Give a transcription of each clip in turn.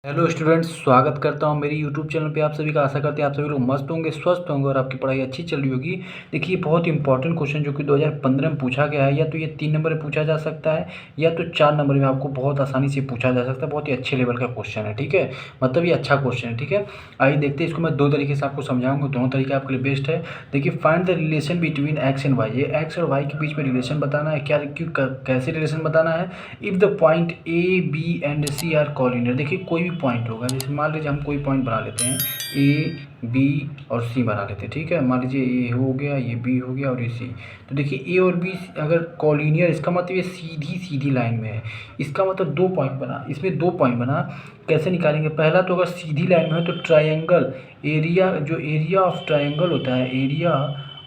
Hello students, स्वागत करता हूं मेरी यूट्यूब चैनल पे। आप सभी का आशा करते हैं आप सभी लोग मस्त होंगे, स्वस्थ होंगे और आपकी पढ़ाई अच्छी चल रही होगी। देखिए, बहुत इंपॉर्टेंट क्वेश्चन जो कि 2015 में पूछा गया है, या तो ये 3 नंबर में पूछा जा सकता है या तो 4 नंबर में आपको बहुत आसानी से पूछा जा सकता है। बहुत ही अच्छे लेवल का क्वेश्चन है, ठीक है। मतलब ये अच्छा क्वेश्चन है, ठीक है। आइए देखते हैं इसको। मैं 2 तरीके से आपको समझाऊंगा, दोनों तरीके आपके लिए बेस्ट है। देखिए, find the relation between x and y. ये एक्स और वाई के बीच में रिलेशन बताना है। क्या क्यों कैसे रिलेशन बताना है? If the point A B and C are collinear. देखिए, कोई भी पॉइंट होगा, जैसे मान लीजिए हम कोई पॉइंट बना लेते हैं, ए बी और सी बना लेते हैं, ठीक है। मान लीजिए ए हो गया, ये बी हो गया और ये सी। तो देखिए, ए और बी अगर कॉलिनियर, इसका मतलब ये सीधी सीधी लाइन में है। इसका मतलब 2 पॉइंट बना, इसमें 2 पॉइंट बना। कैसे निकालेंगे? पहला तो अगर सीधी लाइन में है तो ट्राइंगल एरिया, जो एरिया ऑफ ट्राइंगल होता है, एरिया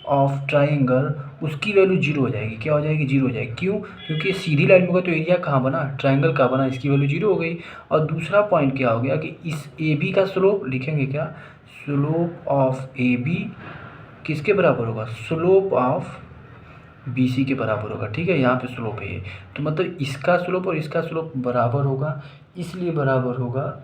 ऑफ ट्राइंगल, उसकी वैल्यू 0 हो जाएगी। क्या हो जाएगी? 0 हो जाएगी। क्यों? क्योंकि सीधी लाइन में होगा तो एरिया कहाँ बना? ट्राइंगल का बना, इसकी वैल्यू 0 हो गई। और दूसरा पॉइंट क्या हो गया कि इस ए बी का स्लोप लिखेंगे क्या? स्लोप ऑफ ए बी किसके बराबर होगा? स्लोप ऑफ बी सी के बराबर होगा, ठीक है। यहाँ पे स्लोप है ये, तो मतलब इसका स्लोप और इसका स्लोप बराबर होगा, इसलिए बराबर होगा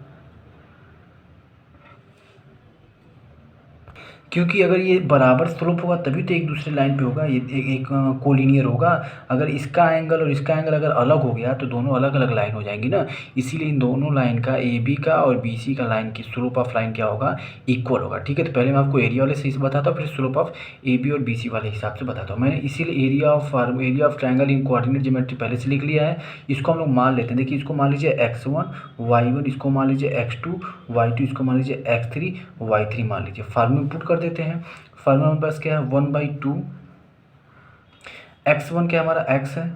क्योंकि अगर ये बराबर स्लोप होगा तभी तो एक दूसरे लाइन पे होगा, ये एक कोलिनियर होगा। अगर इसका एंगल और इसका एंगल अगर अलग हो गया तो दोनों अलग अलग लाइन हो जाएंगी ना। इसीलिए इन दोनों लाइन का, ए बी का और बी सी का लाइन की स्लोप ऑफ लाइन क्या होगा? इक्वल होगा, ठीक है। तो पहले मैं आपको एरिया वाले से बताता हूँ, फिर स्लोप ऑफ ए बी और बी सी वाले हिसाब से बताता हूँ। मैंने इसीलिए area of triangle in coordinate geometry पहले से लिख लिया है। इसको हम लोग मान लेते हैं। देखिए, इसको मान लीजिए x1 y1, इसको मान लीजिए x2 y2, इसको मान लीजिए x3 y3 मान लीजिए। फार्मूला में पुट कर देते हैं। फार्मूला में पास क्या है? 1/2 x1 क्या हमारा x है,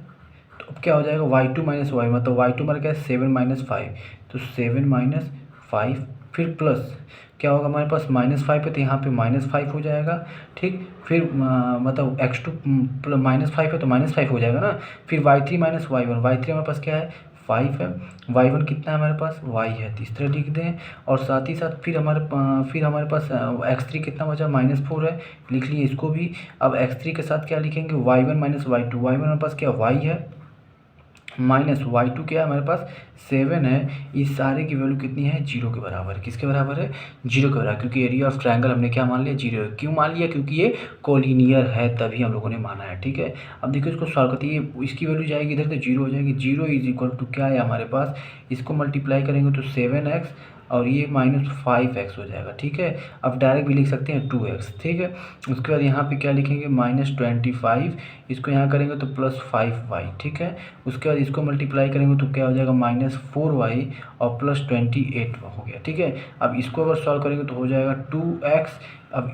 तो अब क्या हो जाएगा? y2 माइनस वाई, मतलब y2 हमारा क्या है? 7 माइनस 5, तो 7 माइनस 5, फिर प्लस क्या होगा हमारे पास? -5 है तो यहाँ पे -5 हो जाएगा, ठीक। फिर मतलब x2 -5 है तो -5 हो जाएगा ना। फिर y3 माइनस y1, y3 हमारे पास क्या है? 5 है। y1 कितना है हमारे पास? y है, तो इस तरह लिख दें। और साथ ही साथ फिर हमारे पास x3 कितना बचा? -4 है, लिख लिए इसको भी। अब x3 के साथ क्या लिखेंगे? y1 माइनस y2, y1 हमारे पास क्या? y है, माइनस y2 क्या है हमारे पास? 7 है। इस सारे की वैल्यू कितनी है? 0 के बराबर। किसके बराबर है? 0 के बराबर, क्योंकि एरिया ऑफ ट्रायंगल हमने क्या मान लिया? 0 है। क्यों मान लिया? क्योंकि ये कोलिनियर है, तभी हम लोगों ने माना है, ठीक है। अब देखिए, इसको सॉल्व करते हैं, इसकी वैल्यू जाएगी इधर तो 0 हो जाएगी। 0 इज इक्वल टू क्या है हमारे पास? इसको मल्टीप्लाई करेंगे तो 7x और ये -5x हो जाएगा, ठीक है। अब डायरेक्ट भी लिख सकते हैं 2x, ठीक है। उसके बाद यहाँ पे क्या लिखेंगे? -25, इसको यहाँ करेंगे तो +5y, ठीक है। उसके बाद इसको मल्टीप्लाई करेंगे तो क्या हो जाएगा? -4y और +28 हो गया, ठीक है। अब इसको अगर सॉल्व करेंगे तो हो जाएगा 2x। अब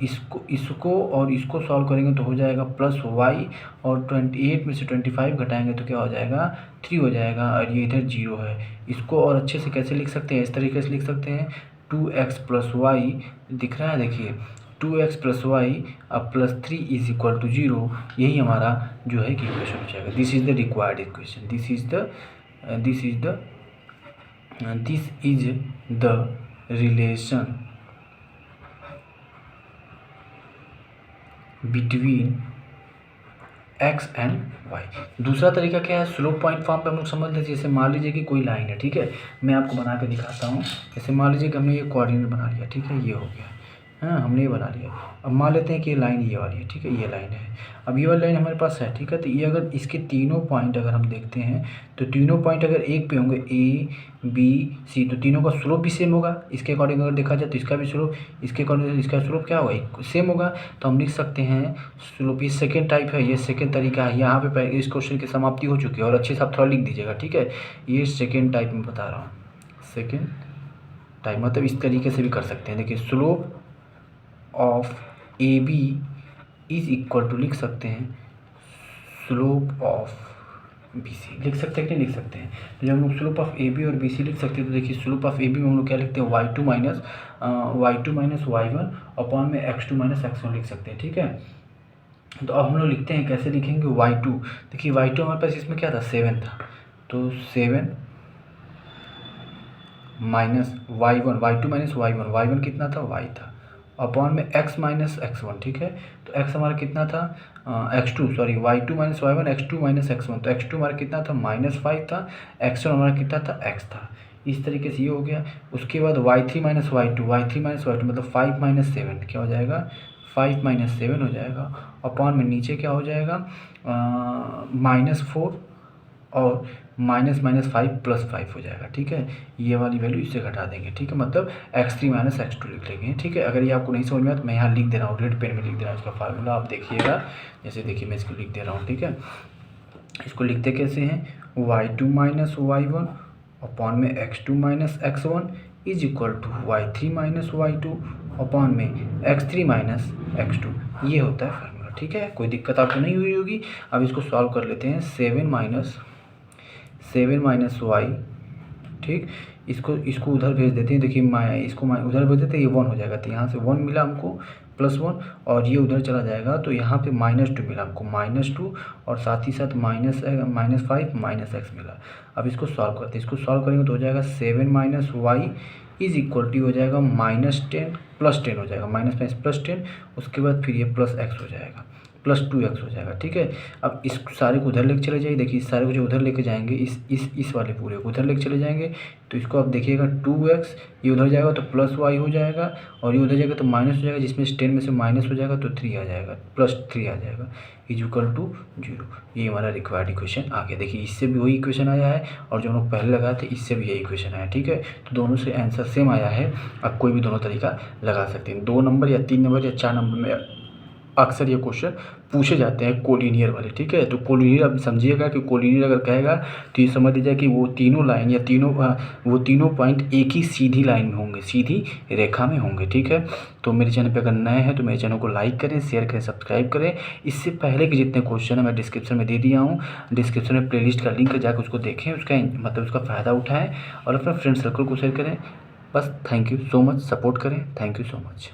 इसको और इसको सॉल्व करेंगे तो हो जाएगा +y, और 28 में से 25 घटाएंगे तो क्या हो जाएगा? 3 हो जाएगा, और ये इधर 0 है। इसको और अच्छे से कैसे लिख सकते हैं? इस तरीके से लिख सकते हैं, 2x + y दिख रहा है, देखिए 2x + y अब +3 इज इक्वल टू 0। यही हमारा जो है कि इक्वेशन हो जाएगा। This is the required equation, this is the relation between x and y. दूसरा तरीका क्या है? स्लोप पॉइंट फॉर्म पे हम लोग समझ लेते हैं। जैसे मान लीजिए कि कोई लाइन है, ठीक है। मैं आपको बना के दिखाता हूँ। जैसे मान लीजिए कि हमने ये कोऑर्डिनेट बना लिया, ठीक है, ये हो गया, हाँ, हमने ये बना लिया। अब मान लेते हैं कि ये लाइन ये वाली है, ठीक है, ये लाइन है। अब ये वाली लाइन हमारे पास है, ठीक है। तो ये अगर इसके तीनों पॉइंट अगर हम देखते हैं तो तीनों पॉइंट अगर एक पे होंगे, ए बी सी, तो तीनों का स्लोप भी सेम होगा। इसके अकॉर्डिंग अगर देखा जाए तो इसका भी स्लोप, इसके अकॉर्डिंग इसका स्लोप क्या होगा? सेम होगा। तो हम लिख सकते हैं स्लोप, ये सेकेंड टाइप है, ये सेकेंड तरीका है। यहाँ पे इस क्वेश्चन की समाप्ति हो चुकी है, और अच्छे से आप थोड़ा लिख दीजिएगा, ठीक है। ये सेकेंड टाइप में बता रहा हूँ, सेकेंड टाइप मतलब इस तरीके से भी कर सकते हैं। देखिए, slope of A B is equal to लिख सकते हैं स्लोप ऑफ बी सी, लिख सकते हैं कि नहीं लिख सकते हैं? तो जब हम लोग स्लोप ऑफ ए बी और बी सी लिख सकते हैं तो देखिए, स्लोप ऑफ ए बी में हम लोग क्या लिखते हैं? y2 माइनस y1 अपॉन में x2 माइनस x1 लिख सकते हैं, ठीक है। तो अब हम लोग लिखते हैं, कैसे लिखेंगे? y2, देखिए y2 हमारे पास इसमें क्या था? 7 था, तो 7 minus y1, y2 minus y1 कितना था? y था, अपॉन में x माइनस x1, ठीक है। तो x हमारा कितना था? x2, sorry, y2 minus y1, x2 minus x1, तो x2 हमारा कितना था? -5 था, x1 हमारा कितना था? x था। इस तरीके से ये हो गया। उसके बाद y3 माइनस y2 मतलब 5 माइनस 7 क्या हो जाएगा, 5 माइनस 7 हो जाएगा। अपॉन में नीचे क्या हो जाएगा, -4 और माइनस 5 प्लस 5 हो जाएगा। ठीक है, ये वाली वैल्यू इससे घटा देंगे। ठीक है, मतलब x3 माइनस x2 लिख लेंगे। ठीक है, अगर ये आपको नहीं समझ में आया तो मैं यहाँ लिख दे रहा हूँ, रेड पेन में लिख दे रहा हूँ इसका फार्मूला, आप देखिएगा। जैसे देखिए मैं इसको लिख दे रहा हूँ। ठीक है, इसको लिखते कैसे हैं, y2 माइनस y1 अपॉन में x2 minus x1 is equal to y3 minus y2 upon में x3 माइनस x2, ये होता है फार्मूला। ठीक है, कोई दिक्कत आपको नहीं हुई होगी। अब इसको सॉल्व कर लेते हैं। 7 माइनस y, ठीक, इसको उधर भेज देते हैं। देखिए इसको उधर भेज देते हैं, ये 1 हो जाएगा। तो यहाँ से 1 मिला हमको +1 और ये उधर चला जाएगा तो यहाँ पे -2 मिला हमको, -2 और साथ ही साथ -5 माइनस x मिला। अब इसको सॉल्व करते हैं। इसको सॉल्व करेंगे तो हो जाएगा 7 minus y is equal to हो जाएगा -10 + 10 हो जाएगा, -5 + 10, उसके बाद फिर ये +x हो जाएगा, +2x हो जाएगा। ठीक है, अब इस सारे को उधर लेके चले जाइए। देखिए इस सारे को जो उधर लेके जाएंगे, इस वाले पूरे को उधर लेके चले जाएंगे तो इसको आप देखिएगा 2x, ये उधर जाएगा तो +y हो जाएगा और ये उधर जाएगा तो माइनस हो जाएगा, जिसमें 10 में से माइनस हो जाएगा तो 3 आ जाएगा, +3 आ जाएगा इज इक्वल टू 0। ये हमारा रिक्वायर्ड इक्वेशन आ गया। देखिए इससे भी वही इक्वेशन आया है और जो हम लोग पहले लगाए थे इससे भी यही इक्वेशन आया। ठीक है, तो दोनों से आंसर सेम आया है। आप कोई भी दोनों तरीका लगा सकते हैं। 2 नंबर या 3 नंबर या 4 नंबर में अक्सर ये क्वेश्चन पूछे जाते हैं कोलिनियर वाले। ठीक है, तो कोलिनियर आप समझिएगा कि कोलिनियर अगर कहेगा तो ये समझ लीजिए कि वो तीनों लाइन या वो तीनों पॉइंट एक ही सीधी लाइन में होंगे, सीधी रेखा में होंगे। ठीक है, तो मेरे चैनल पे अगर नए हैं तो मेरे चैनल को लाइक करें, शेयर करें, सब्सक्राइब करें। इससे पहले के जितने क्वेश्चन है मैं डिस्क्रिप्शन में दे दिया हूँ, डिस्क्रिप्शन में प्लेलिस्ट का लिंक जाकर उसको देखें, उसका फ़ायदा उठाएँ और अपने फ्रेंड सर्कल को शेयर करें। बस thank you so much, support करें। Thank you so much.